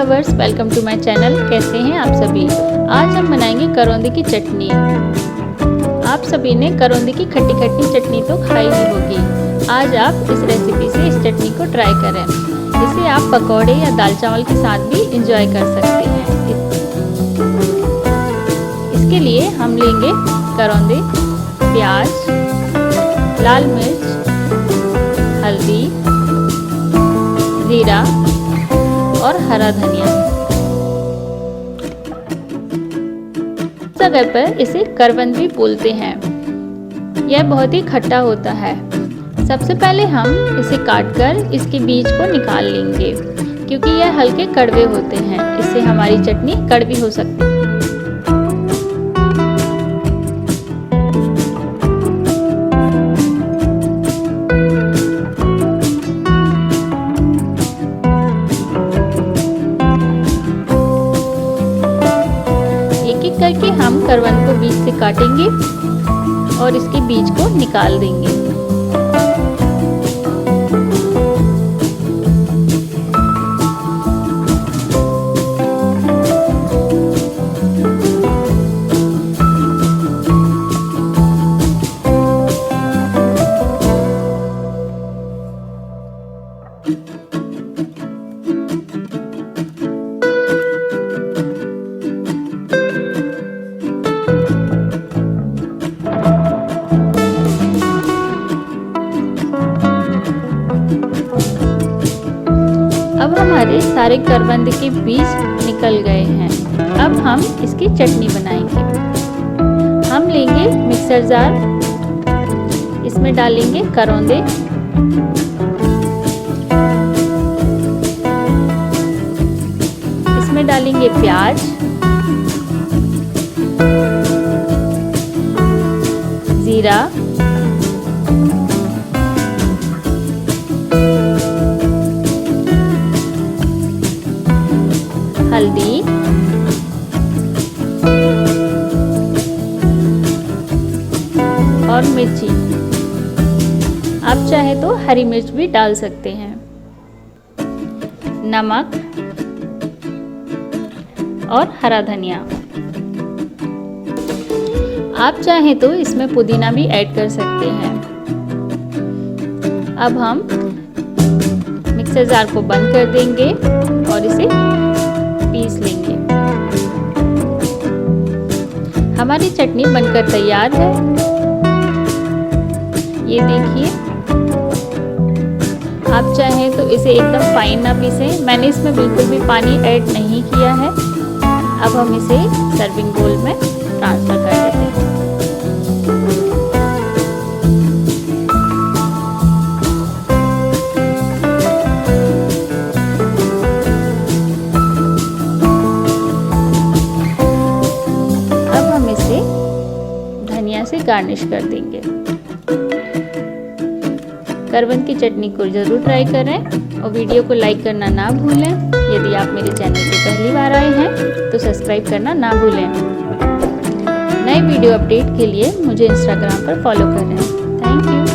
Lovers, welcome to my channel. कैसे हैं आप सभी। आज हम बनाएंगे करोंदे की चटनी। आप सभी ने करोंदे की खट्टी खट्टी चटनी तो खाई ही होगी। आज आप इस रेसिपी से इस चटनी को ट्राई करें। इसे आप पकौड़े या दाल चावल के साथ भी इंजॉय कर सकते हैं। इसके लिए हम लेंगे करोंदे, प्याज, लाल मिर्च, हल्दी, जीरा और हरा धनिया। जगह पर इसे करवंद भी बोलते हैं। यह बहुत ही खट्टा होता है। सबसे पहले हम इसे काटकर इसके बीज को निकाल लेंगे, क्योंकि यह हल्के कड़वे होते हैं। इससे हमारी चटनी कड़वी हो सकती है। करके हम करवंद को बीज से काटेंगे और इसके बीज को निकाल देंगे। अब हमारे सारे करवंद के बीज निकल गए हैं। अब हम इसकी चटनी बनाएंगे। हम लेंगे मिक्सर जार, इसमें डालेंगे करौंदे, इसमें डालेंगे प्याज, जीरा, हल्दी, और मिर्ची। आप चाहे तो हरी मिर्च भी डाल सकते हैं। नमक और हरा धनिया। आप चाहे तो इसमें पुदीना भी ऐड कर सकते हैं। अब हम मिक्सर जार को बंद कर देंगे और इसे पीस लेंगे। हमारी चटनी बनकर तैयार है। ये देखिए। आप चाहें तो इसे एकदम फाइन ना पीसें। मैंने इसमें बिल्कुल भी पानी ऐड नहीं किया है। अब हम इसे सर्विंग बोल में ट्रांसफर कर देते हैं। धनिया से गार्निश कर देंगे। करवंद की चटनी को जरूर ट्राई करें और वीडियो को लाइक करना ना भूलें। यदि आप मेरे चैनल पे पहली बार आए हैं तो सब्सक्राइब करना ना भूलें। नए वीडियो अपडेट के लिए मुझे इंस्टाग्राम पर फॉलो करें। Thank you.